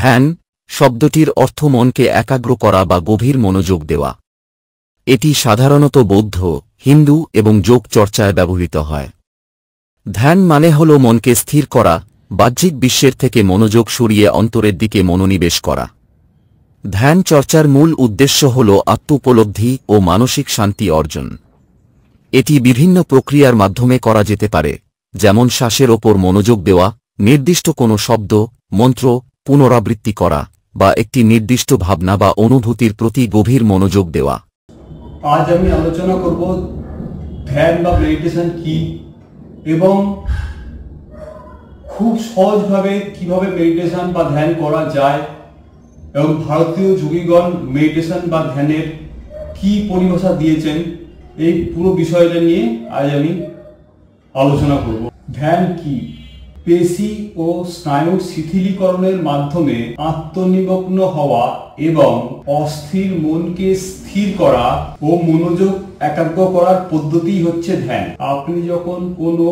ধ্যান শব্দটির অর্থ মনকে একাগ্র করা বা গভীর মনোযোগ দেওয়া। এটি সাধারণত বৌদ্ধ, হিন্দু এবং যোগ চর্চায় ব্যবহৃত হয়। ধ্যান মানে হল মনকে স্থির করা, বাহ্যিক বিশ্বের থেকে মনোযোগ সরিয়ে অন্তরের দিকে মনোনিবেশ করা। ধ্যান চর্চার মূল উদ্দেশ্য হল আত্মোপলব্ধি ও মানসিক শান্তি অর্জন। এটি বিভিন্ন প্রক্রিয়ার মাধ্যমে করা যেতে পারে, যেমন শ্বাসের ওপর মনোযোগ দেওয়া, নির্দিষ্ট কোনো শব্দ, মন্ত্র পুনরাবৃত্তি করা, বা একটি নির্দিষ্ট ভাবনা বা অনুভূতির প্রতি গভীর মনোযোগ দেওয়া। আজ আমি আলোচনা করব ধ্যান বা মেডিটেশন কি এবং খুব সহজভাবে কিভাবে মেডিটেশন বা ধ্যান করা যায় এবং ভারতীয় যোগীগণ মেডিটেশন বা ধ্যানের কি পরিভাষা দিয়েছেন, এই পুরো বিষয়টা নিয়ে আজ আমি আলোচনা করব। ধ্যান কি? পেশি ও স্নায়ুর শিথিলীকরণের মাধ্যমে আত্মনিমগ্ন হওয়া এবং অস্থির মনকে স্থির করা ও মনোযোগ একাগ্র করার পদ্ধতি হচ্ছে ধ্যান। আপনি যখন কোনো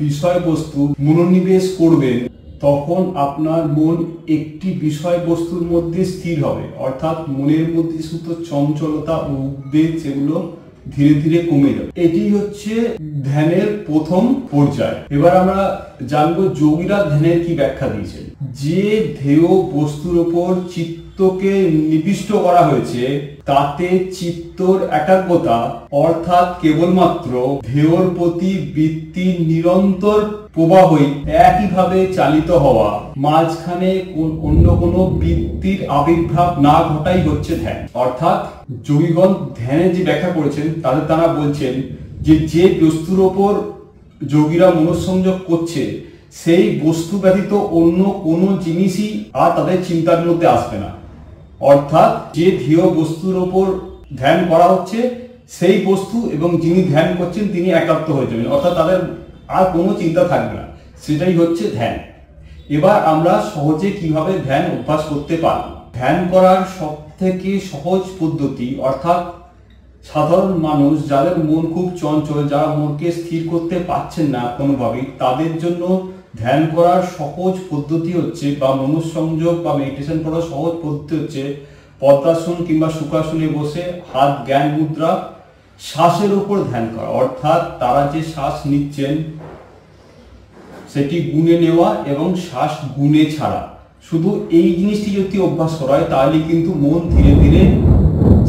বিষয়বস্তু মনোনিবেশ করবেন তখন আপনার মন একটি বিষয়বস্তুর মধ্যে স্থির হবে, অর্থাৎ মনের মধ্যে শুধু চঞ্চলতা ও উদ্বেগ সেগুলো ধীরে ধীরে কমে যাবে। এটি হচ্ছে ধ্যানের প্রথম পর্যায়। এবার আমরা জানবো যোগীরা ধ্যানের কি ব্যাখ্যা দিয়েছেন। যে ধ্যেয় বস্তুর উপর চিত্তকে নিবিষ্ট করা হয়েছে তাতে চিত্তর একাগ্রতা, অর্থাৎ কেবলমাত্র ধ্যেয়র প্রতি বৃত্তির নিরন্তর প্রবাহই একইভাবে চালিত হওয়া, মাঝখানে অন্য কোনো বৃত্তির আবির্ভাব না ঘটাই হচ্ছে ধ্যান। অর্থাৎ যোগীগণ ধ্যানের যে ব্যাখ্যা করেছেন তাতে তারা বলছেন যে বস্তুর ওপর যোগীরা মনঃসংযোগ করছে সেই বস্তু ব্যতীত অন্য কোনো জিনিসই আর তাদের চিন্তার মধ্যে আসবে না। অর্থাৎ যে ধ্যেয় বস্তুর ওপর ধ্যান করা হচ্ছে সেই বস্তু এবং যিনি ধ্যান করছেন তিনি একাত্ম হয়ে যাবেন, অর্থাৎ তাদের আর কোনো চিন্তা থাকবে না। সেটাই হচ্ছে ধ্যান। এবার আমরা সহজে কিভাবে ধ্যান অভ্যাস করতে পারি। ধ্যান করার সব থেকে সহজ পদ্ধতি, অর্থাৎ সাধারণ মানুষ যাদের মন খুব চঞ্চল, যারা মনকে স্থির করতে পারছেন না কোনোভাবেই, তাদের জন্য ধ্যান করার সহজ পদ্ধতি হচ্ছে বা মনঃসংযোগ বা মেডিটেশন করার সহজ পদ্ধতি হচ্ছে পদ্মাসন কিংবা সুখাসনে বসে হাত জ্ঞান মুদ্রা, শ্বাসের উপর ধ্যান করা। অর্থাৎ তারা যে শ্বাস নিচ্ছেন সেটি গুনে নেওয়া এবং শ্বাস গুনে ছাড়া। শুধু এই জিনিসটি যদি অভ্যাস করা হয় তাহলে কিন্তু মন ধীরে ধীরে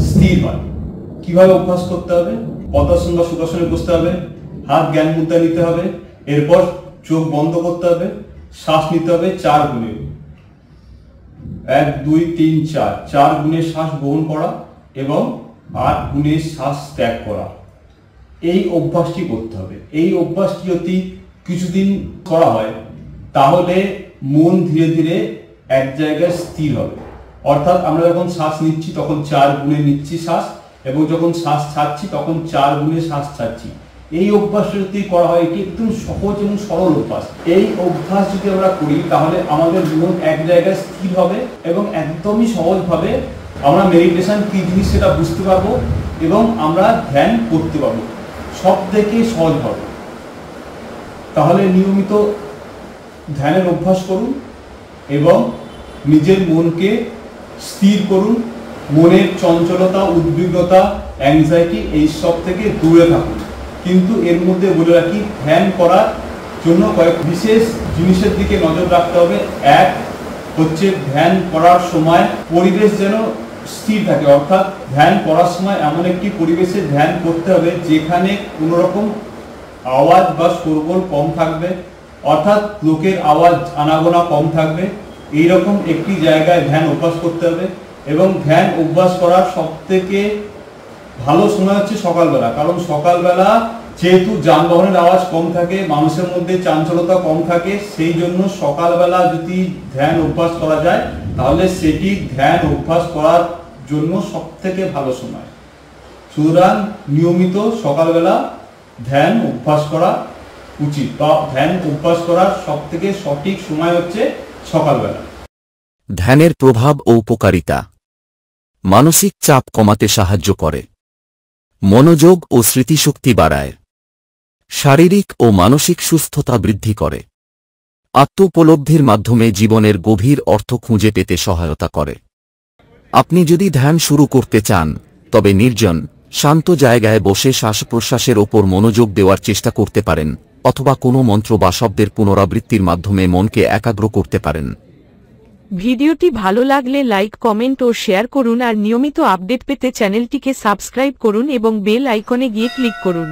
স্থির হয়। কিভাবে অভ্যাস করতে হবে? পদ্মাসন বা সুখাসনে বসতে হবে, হাত জ্ঞান মুদ্রা নিতে হবে, এরপর চোখ বন্ধ করতে হবে, শ্বাস নিতে হবে 4 গুণে, 1 2 3 4, 4 গুণে শ্বাস গ্রহণ করা এবং 8 গুণে শ্বাস ত্যাগ করা। এই অভ্যাসটি করতে হবে। এই অভ্যাসটি যদি কিছুদিন করা হয় তাহলে মন ধীরে ধীরে এক জায়গায় স্থির হবে। অর্থাৎ আমরা যখন শ্বাস নিচ্ছি তখন 4 গুণে নিচ্ছি শ্বাস, এবং যখন শ্বাস ছাড়ছি তখন 4 গুণে শ্বাস ছাড়ছি। এই অভ্যাস যদি করা হয়, এটি একদম সহজ এবং সরল অভ্যাস। এই অভ্যাস যদি আমরা করি তাহলে আমাদের মন এক জায়গায় স্থির হবে এবং একদমই সহজভাবে আমরা মেডিটেশন কি জিনিস সেটা বুঝতে পারবো এবং আমরা ধ্যান করতে পারবো সব থেকে সহজভাবে। তাহলে নিয়মিত ধ্যানের অভ্যাস করুন এবং নিজের মনকে স্থির করুন। মনের চঞ্চলতা, উদ্বিগ্নতা, অ্যাংজাইটি এইসব থেকে দূরে থাকুন। কিন্তু এর মধ্যে বলে রাখি, ধ্যান করার জন্য কয়েক বিশেষ জিনিসের দিকে নজর রাখতে হবে। এক হচ্ছে ধ্যান করার সময় পরিবেশ যেন স্থির থাকে, অর্থাৎ ধ্যান করার সময় এমন একটি পরিবেশে ধ্যান করতে হবে যেখানে কোনো রকম আওয়াজ বা শোরগোল কম থাকবে, অর্থাৎ লোকের আওয়াজ আনাগোনা কম থাকবে। এইরকম একটি জায়গায় ধ্যান অভ্যাস করতে হবে। এবং ধ্যান অভ্যাস করার সব থেকে ভালো সময় হচ্ছে সকালবেলা, কারণ সকালবেলা যেহেতু যানবাহনের আওয়াজ কম থাকে, মানুষের মধ্যে চাঞ্চলতা কম থাকে, সেই জন্য সকালবেলা যদি ধ্যান অভ্যাস করা যায় তাহলে সেটি ধ্যান অভ্যাস করার জন্য সব থেকে ভালো সময়। সুতরাং নিয়মিত সকালবেলা ধ্যান অভ্যাস করা উচিত, বা ধ্যান অভ্যাস করার সব থেকে সঠিক সময় হচ্ছে সকালবেলা। ধ্যানের প্রভাব ও উপকারিতা। মানসিক চাপ কমাতে সাহায্য করে, মনোযোগ ও স্মৃতিশক্তি বাড়ায়, শারীরিক ও মানসিক সুস্থতা বৃদ্ধি করে, আত্মোপলব্ধির মাধ্যমে জীবনের গভীর অর্থ খুঁজে পেতে সহায়তা করে। আপনি যদি ধ্যান শুরু করতে চান তবে নির্জন, শান্ত জায়গায় বসে শ্বাস প্রশ্বাসের ওপর মনোযোগ দেওয়ার চেষ্টা করতে পারেন, অথবা কোনো মন্ত্র বা শব্দের পুনরাবৃত্তির মাধ্যমে মনকে একাগ্র করতে পারেন। ভিডিওটি ভালো লাগলে লাইক, কমেন্ট ও শেয়ার করুন আর নিয়মিত আপডেট পেতে চ্যানেলটিকে সাবস্ক্রাইব করুন এবং বেল আইকনে গিয়ে ক্লিক করুন।